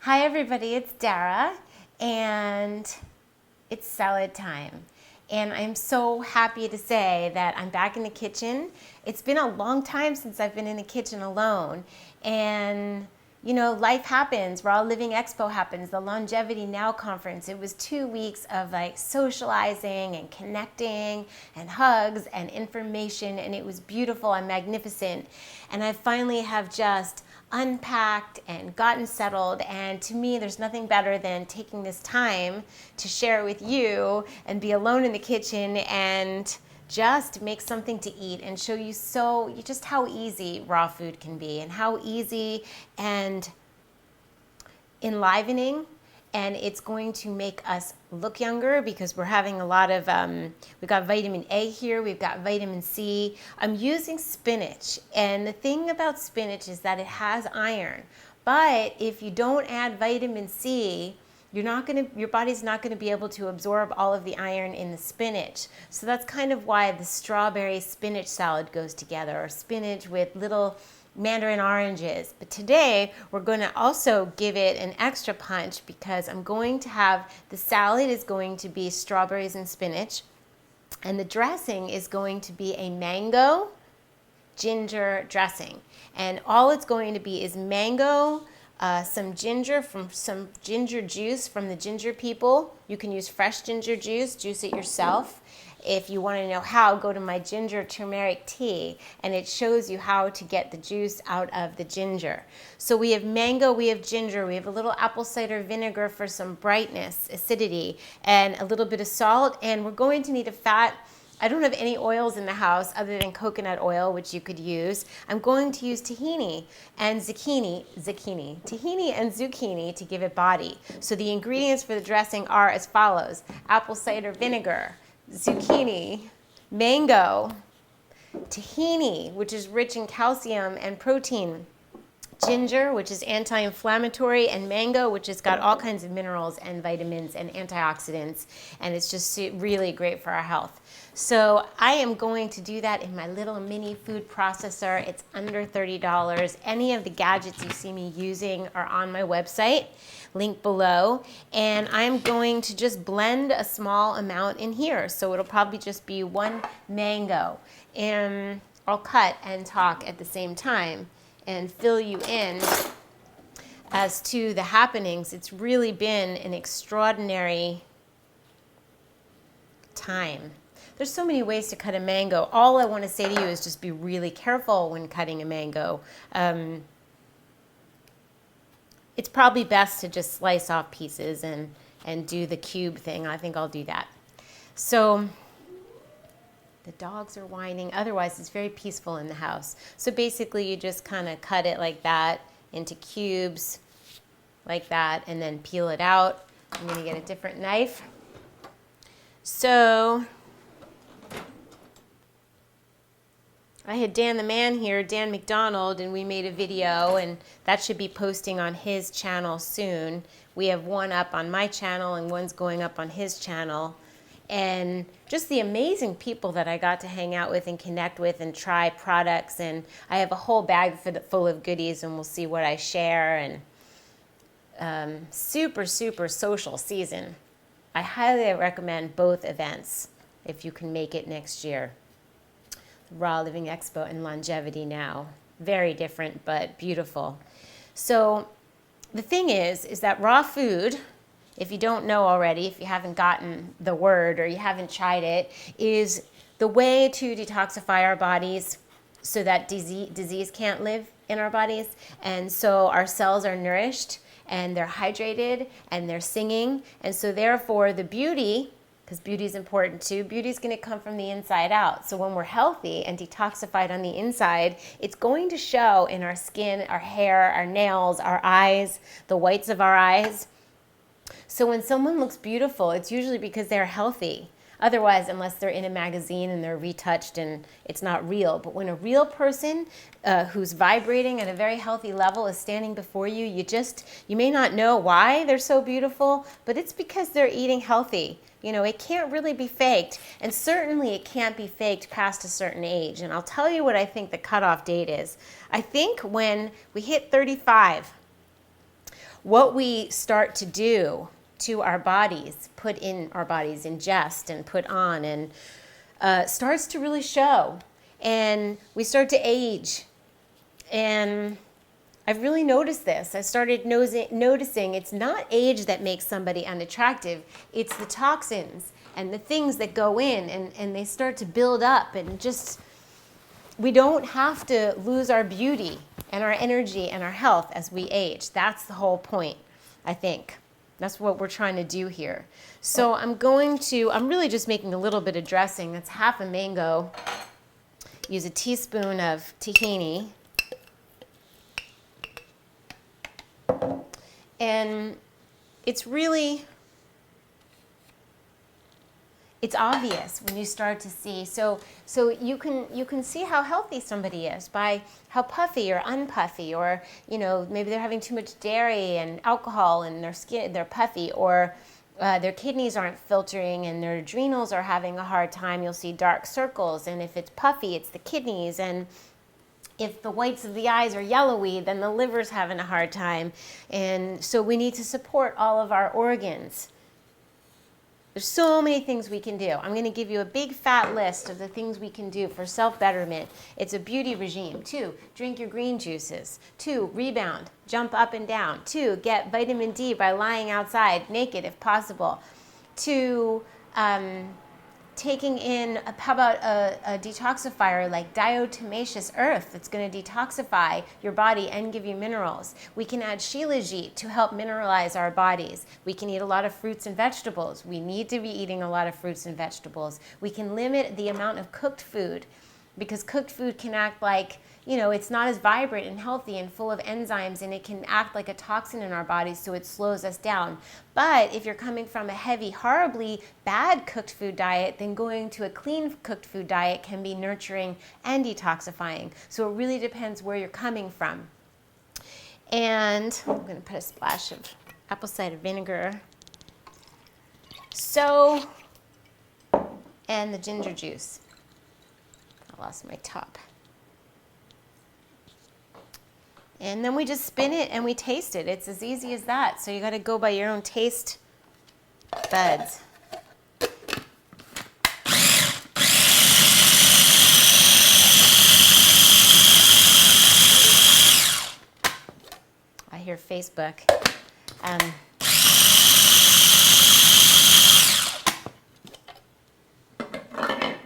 Hi everybody, it's Dara, and it's salad time. And I'm so happy to say that I'm back in the kitchen. It's been a long time since I've been in the kitchen alone. And you know, life happens. Raw Living Expo happens, the Longevity Now conference. It was 2 weeks of like socializing and connecting and hugs and information, and it was beautiful and magnificent. And I finally have just unpacked and gotten settled, and to me there's nothing better than taking this time to share it with you and be alone in the kitchen and just make something to eat and show you just how easy raw food can be and how easy and enlivening, and it's going to make us look younger because we're having a lot of, we've got vitamin A here, we've got vitamin C. I'm using spinach, and the thing about spinach is that it has iron, but if you don't add vitamin C, your body's not going to be able to absorb all of the iron in the spinach. So that's kind of why the strawberry spinach salad goes together, or spinach with little mandarin oranges. But today we're going to also give it an extra punch because I'm going to have, the salad is going to be strawberries and spinach, and the dressing is going to be a mango ginger dressing. And all it's going to be is mango, some ginger juice from the ginger people. You can use fresh ginger juice it yourself. If you want to know how, go to my ginger turmeric tea, and it shows you how to get the juice out of the ginger. So we have mango, we have ginger, we have a little apple cider vinegar for some brightness, acidity, and a little bit of salt, and we're going to need a fat. I don't have any oils in the house other than coconut oil, which you could use. I'm going to use tahini and tahini and zucchini to give it body. So the ingredients for the dressing are as follows: apple cider vinegar, zucchini, mango, tahini, which is rich in calcium and protein, ginger, which is anti-inflammatory, and mango, which has got all kinds of minerals and vitamins and antioxidants, and it's just really great for our health. So I am going to do that in my little mini food processor. It's under $30. Any of the gadgets you see me using are on my website, link below, and I'm going to just blend a small amount in here. So it'll probably just be one mango, and I'll cut and talk at the same time and fill you in as to the happenings. It's really been an extraordinary time. There's so many ways to cut a mango. All I want to say to you is just be really careful when cutting a mango. It's probably best to just slice off pieces and do the cube thing. I think I'll do that. So the dogs are whining. Otherwise, it's very peaceful in the house. So basically, you just kind of cut it like that into cubes, like that, and then peel it out. I'm going to get a different knife. So I had Dan the Man here, Dan McDonald, and we made a video, and that should be posting on his channel soon. We have one up on my channel, and one's going up on his channel. And just the amazing people that I got to hang out with and connect with and try products. And I have a whole bag full of goodies, and we'll see what I share. And super, super social season. I highly recommend both events if you can make it next year. Raw Living Expo and Longevity Now. Very different, but beautiful. So the thing is that raw food, if you don't know already, if you haven't gotten the word or you haven't tried it, is the way to detoxify our bodies so that disease can't live in our bodies. And so our cells are nourished and they're hydrated and they're singing. And so therefore the beauty, because beauty is important too, beauty is going to come from the inside out. So when we're healthy and detoxified on the inside, it's going to show in our skin, our hair, our nails, our eyes, the whites of our eyes. So when someone looks beautiful, it's usually because they're healthy. Otherwise, unless they're in a magazine and they're retouched and it's not real. But when a real person who's vibrating at a very healthy level is standing before you, you may not know why they're so beautiful, but it's because they're eating healthy. You know, it can't really be faked, and certainly it can't be faked past a certain age. And I'll tell you what I think the cutoff date is. I think when we hit 35, what we start to do to our bodies, put in our bodies, ingest and put on, and starts to really show. And we start to age. And I've really noticed this. I started noticing it's not age that makes somebody unattractive. It's the toxins and the things that go in, and they start to build up. And just, we don't have to lose our beauty and our energy and our health as we age. That's the whole point, I think. That's what we're trying to do here. So I'm really just making a little bit of dressing. That's half a mango. Use a teaspoon of tahini. And it's obvious when you start to see. So you can see how healthy somebody is by how puffy or unpuffy, or maybe they're having too much dairy and alcohol in their skin, they're puffy, or their kidneys aren't filtering and their adrenals are having a hard time. You'll see dark circles, and if it's puffy, it's the kidneys. And if the whites of the eyes are yellowy, then the liver's having a hard time. And so we need to support all of our organs. There's so many things we can do. I'm going to give you a big fat list of the things we can do for self-betterment. It's a beauty regime. 2, drink your green juices. 2, rebound, jump up and down. 2, get vitamin D by lying outside naked if possible. 2, taking in, how about a detoxifier like diatomaceous earth that's going to detoxify your body and give you minerals. We can add shilajit to help mineralize our bodies. We can eat a lot of fruits and vegetables. We need to be eating a lot of fruits and vegetables. We can limit the amount of cooked food, because cooked food can act like, it's not as vibrant and healthy and full of enzymes, and it can act like a toxin in our bodies, so it slows us down. But if you're coming from a heavy, horribly bad cooked food diet, then going to a clean cooked food diet can be nurturing and detoxifying. So it really depends where you're coming from. And I'm going to put a splash of apple cider vinegar. And the ginger juice. I lost my top. And then we just spin it and we taste it. It's as easy as that. So you got to go by your own taste buds. I hear Facebook.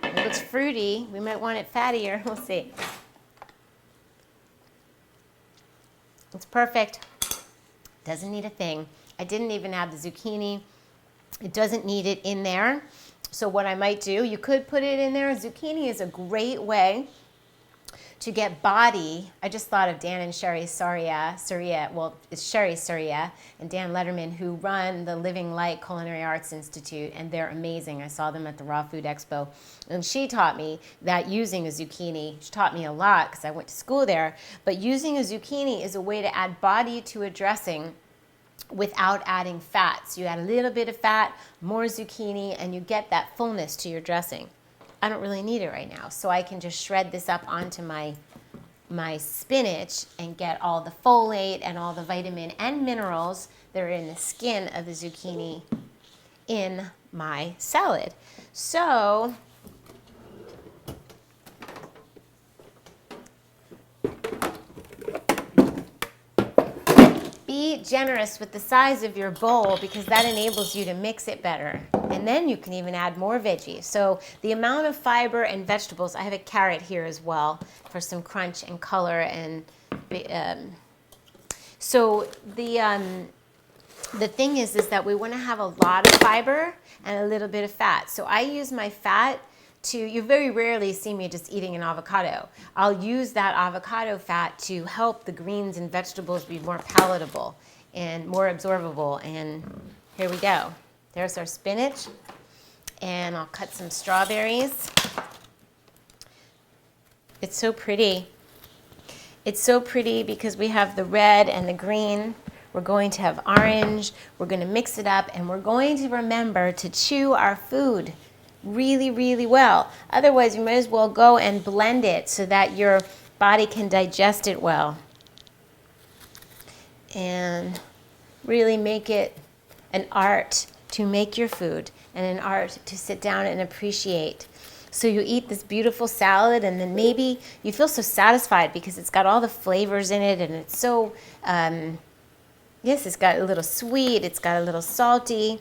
It looks fruity. We might want it fattier. We'll see. It's perfect. Doesn't need a thing. I didn't even add the zucchini. It doesn't need it in there. So what I might do, you could put it in there. Zucchini is a great way to get body. I just thought of Dan and Sherry Soria. Well, it's Sherry Soria and Dan Letterman, who run the Living Light Culinary Arts Institute, and they're amazing. I saw them at the Raw Food Expo, and she taught me that using a zucchini, she taught me a lot because I went to school there, but using a zucchini is a way to add body to a dressing without adding fat. So you add a little bit of fat, more zucchini, and you get that fullness to your dressing. I don't really need it right now, so I can just shred this up onto my spinach and get all the folate and all the vitamin and minerals that are in the skin of the zucchini in my salad. So be generous with the size of your bowl, because that enables you to mix it better. And then you can even add more veggies. So the amount of fiber and vegetables, I have a carrot here as well for some crunch and color. And so the thing is that we want to have a lot of fiber and a little bit of fat. So I use my fat to, you very rarely see me just eating an avocado. I'll use that avocado fat to help the greens and vegetables be more palatable and more absorbable. And here we go. There's our spinach, and I'll cut some strawberries. It's so pretty. It's so pretty because we have the red and the green. We're going to have orange. We're going to mix it up, and we're going to remember to chew our food really, really well. Otherwise, you might as well go and blend it so that your body can digest it well. And really make it an art to make your food and an art to sit down and appreciate. So you eat this beautiful salad, and then maybe you feel so satisfied because it's got all the flavors in it, and it's so, yes, it's got a little sweet, it's got a little salty.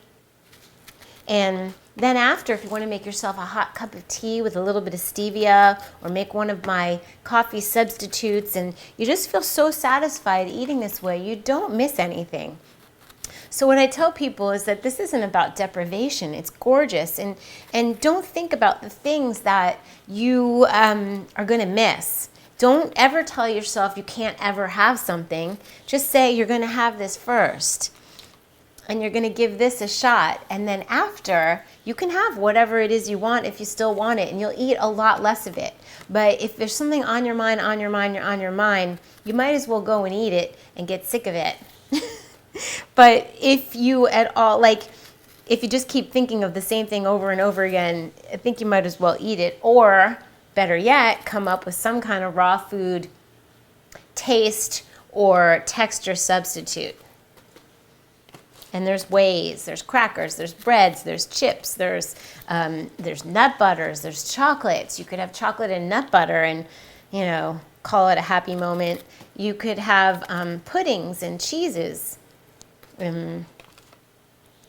And then after, if you want to make yourself a hot cup of tea with a little bit of stevia, or make one of my coffee substitutes, and you just feel so satisfied eating this way, you don't miss anything. So what I tell people is that this isn't about deprivation. It's gorgeous. And don't think about the things that you are going to miss. Don't ever tell yourself you can't ever have something. Just say you're going to have this first. And you're going to give this a shot. And then after, you can have whatever it is you want if you still want it. And you'll eat a lot less of it. But if there's something on your mind, you might as well go and eat it and get sick of it. But if you at all, if you just keep thinking of the same thing over and over again, I think you might as well eat it. Or, better yet, come up with some kind of raw food taste or texture substitute. And there's ways, there's crackers, there's breads, there's chips, there's nut butters, there's chocolates. You could have chocolate and nut butter and, call it a happy moment. You could have puddings and cheeses.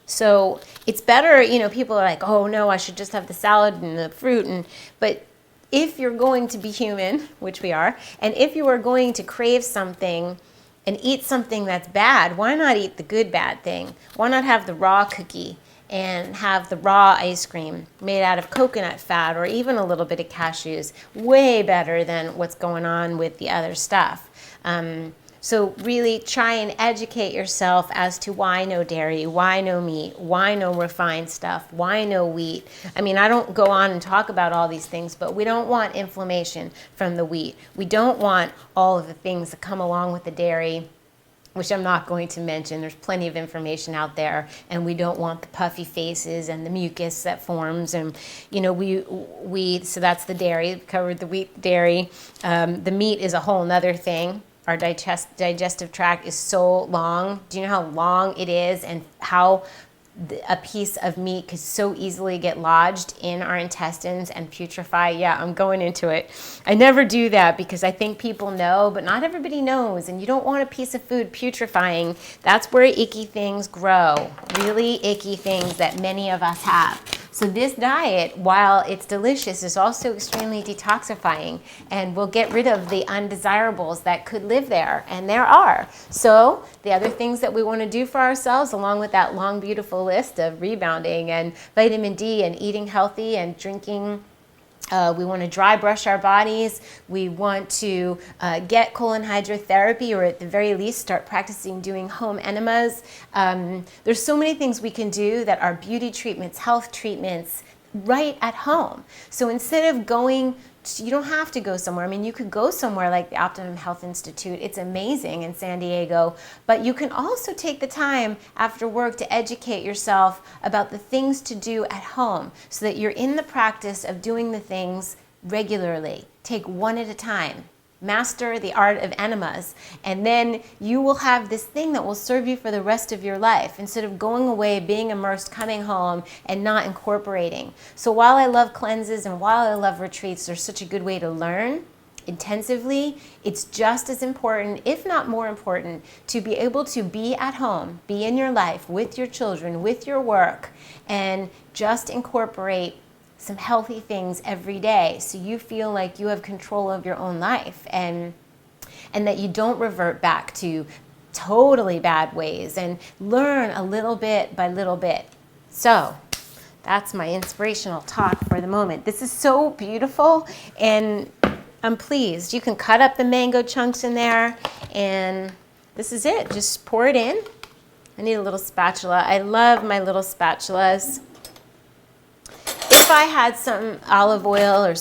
So it's better, people are like, oh no, I should just have the salad and the fruit. But if you're going to be human, which we are, and if you are going to crave something and eat something that's bad, why not eat the good bad thing? Why not have the raw cookie and have the raw ice cream made out of coconut fat or even a little bit of cashews? Way better than what's going on with the other stuff. So really try and educate yourself as to why no dairy, why no meat, why no refined stuff, why no wheat. I mean, I don't go on and talk about all these things, but we don't want inflammation from the wheat. We don't want all of the things that come along with the dairy, which I'm not going to mention. There's plenty of information out there, and we don't want the puffy faces and the mucus that forms. And so that's the dairy. We covered the wheat, dairy. The meat is a whole nother thing. Our digestive tract is so long. Do you know how long it is, and how a piece of meat could so easily get lodged in our intestines and putrefy? Yeah, I'm going into it. I never do that because I think people know, but not everybody knows. And you don't want a piece of food putrefying. That's where icky things grow, really icky things that many of us have. So this diet, while it's delicious, is also extremely detoxifying and will get rid of the undesirables that could live there, and there are. So the other things that we want to do for ourselves, along with that long, beautiful list of rebounding and vitamin D and eating healthy and drinking, we want to dry brush our bodies. We want to get colon hydrotherapy, or at the very least start practicing doing home enemas. There's so many things we can do that are beauty treatments, health treatments, right at home. So instead of going, you don't have to go somewhere. I mean, you could go somewhere like the Optimum Health Institute. It's amazing in San Diego. But you can also take the time after work to educate yourself about the things to do at home so that you're in the practice of doing the things regularly. Take one at a time. Master the art of enemas, and then you will have this thing that will serve you for the rest of your life instead of going away, being immersed, coming home, and not incorporating. So while I love cleanses and while I love retreats, they're such a good way to learn intensively, it's just as important, if not more important, to be able to be at home, be in your life, with your children, with your work, and just incorporate some healthy things every day so you feel like you have control of your own life, and that you don't revert back to totally bad ways, and learn a little bit by little bit. So that's my inspirational talk for the moment. This is so beautiful, and I'm pleased. You can cut up the mango chunks in there, and this is it. Just pour it in. I need a little spatula. I love my little spatulas. If I had some olive oil or